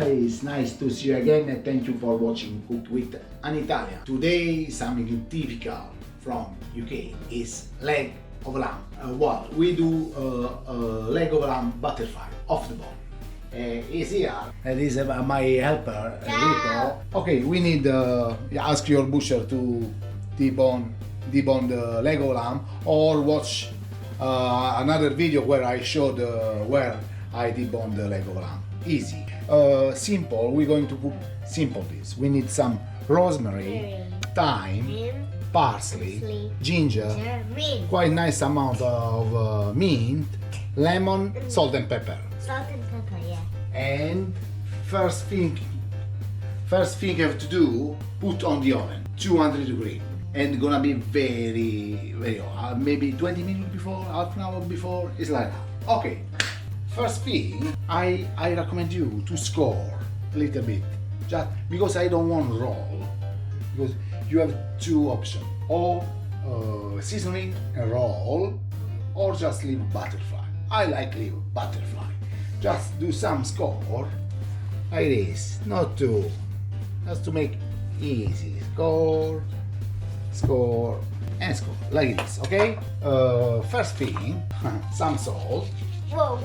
guys, nice to see you again and thank you for watching Cook with an Italian. Today something typical from UK is leg of lamb. Well, we do leg of lamb butterfly off the bone. Is here. This is my helper Enrico. Okay, we need ask your butcher to debone the leg of lamb or watch another video where I showed where I debone the leg of lamb. Easy. Simple. We're going to put simple this. We need some rosemary, thyme, parsley, ginger, quite nice amount of mint, lemon, salt and pepper. Salt and pepper, yeah. And first thing you have to do, put on the oven 200 degrees and gonna be very hot. Maybe 20 minutes before, half an hour before, it's like that. Okay, first thing I recommend you to score a little bit, just because I don't want roll, because you have two options, or seasoning and roll, or just leave butterfly. I like leave butterfly. Just do some score like this, not too, just to make easy. Score, and score like this. Okay. First thing, some salt. Whoa.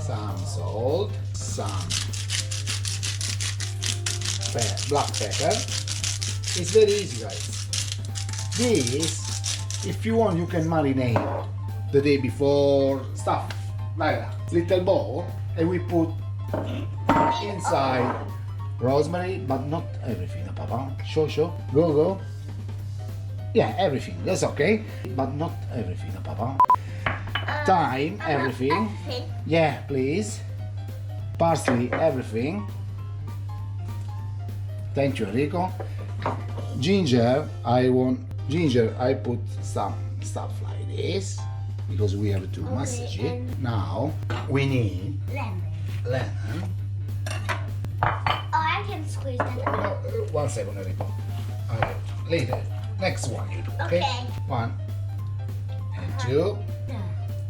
Some salt, some black pepper. It's very easy, guys. This, if you want, you can marinate the day before, stuff like that. Little bowl, and we put inside rosemary, but not everything, Papa. Show. Go. Yeah, everything. That's okay, but not everything, Papa. Thyme, everything. Yeah, please. Parsley, everything. Thank you, Enrico. Ginger, I put some stuff like this because we have to massage it. Now we need lemon. Oh, I can squeeze that out. 1 second, Enrico. Okay, later. Next one you do, okay? 1 and 2.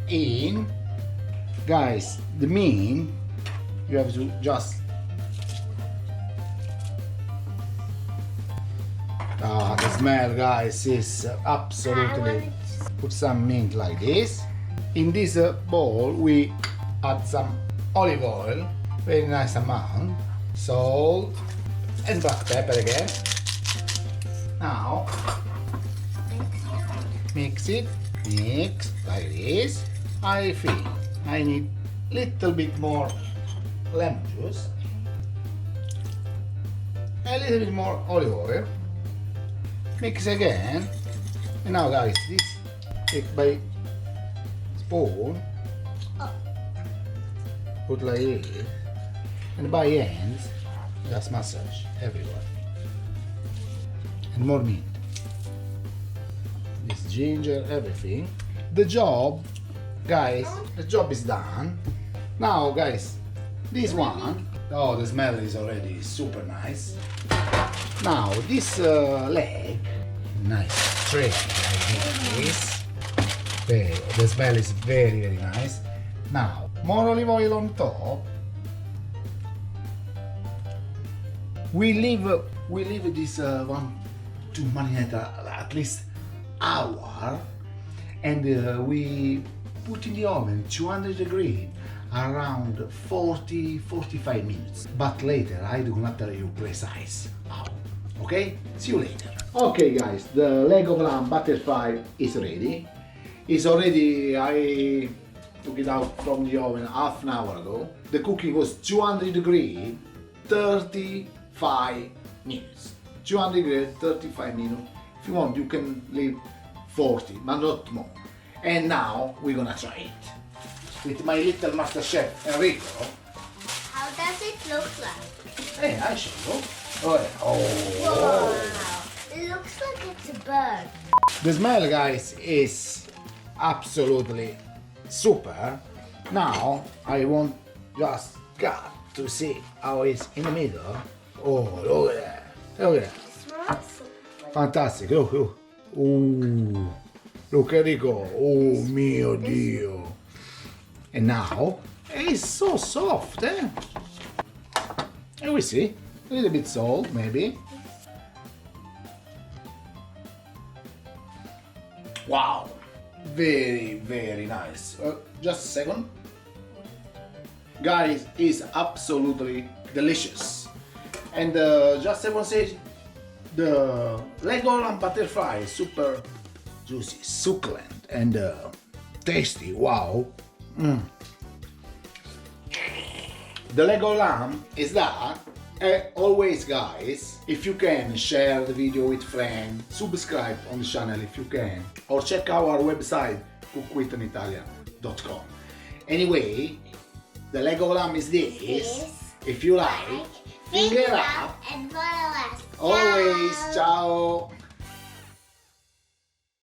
In, guys, the mean you have to just the smell, guys, is absolutely. Put some mint like this. In this bowl we add some olive oil, very nice amount, salt and black pepper again. Now mix like this. I think I need little bit more lemon juice, a little bit more olive oil. Mix again. And now, guys, this take by spoon, put like this, and by hands just massage everywhere. And more mint. This ginger, everything. The job, guys, the job is done. Now, guys, this one, oh, the smell is already super nice. Now, this leg, nice straight like this. The smell is very nice. Now, more olive oil on top. We leave this one to marinate at least hour, and we put in the oven 200 degrees around 40-45 minutes. But later I do not tell you precise how. Okay? See you later. Okay, guys, the leg of lamb butterfly is ready. It's already, I took it out from the oven half an hour ago. The cooking was 200 degrees, 35 minutes. 200 degrees, 35 minutes. If you want, you can leave 40, but not more. And now we're gonna try it with my little master chef Enrico. How does it look like? Hey, I show you. Oh. Wow. It looks like it's a bird. The smell, guys, is absolutely super. Now I want just got to see how it's in the middle. Oh, look at that. Look at that. It smells so Fantastic. Look. Ooh. Look, Enrico. Oh mio Dio. And now it's so soft, eh? And we see. A little bit salt, maybe. Wow. Very, very nice. Just a second. Guys, it's absolutely delicious. And just I want to say, the leg of lamb butterfly is super juicy, succulent, and tasty. Wow. The leg of lamb is that. Always, guys, if you can, share the video with friends, subscribe on the channel if you can, or check our website cookwithanitalian.com. Anyway, the leg of lamb is this. If you like, finger up and follow us. always. Ciao.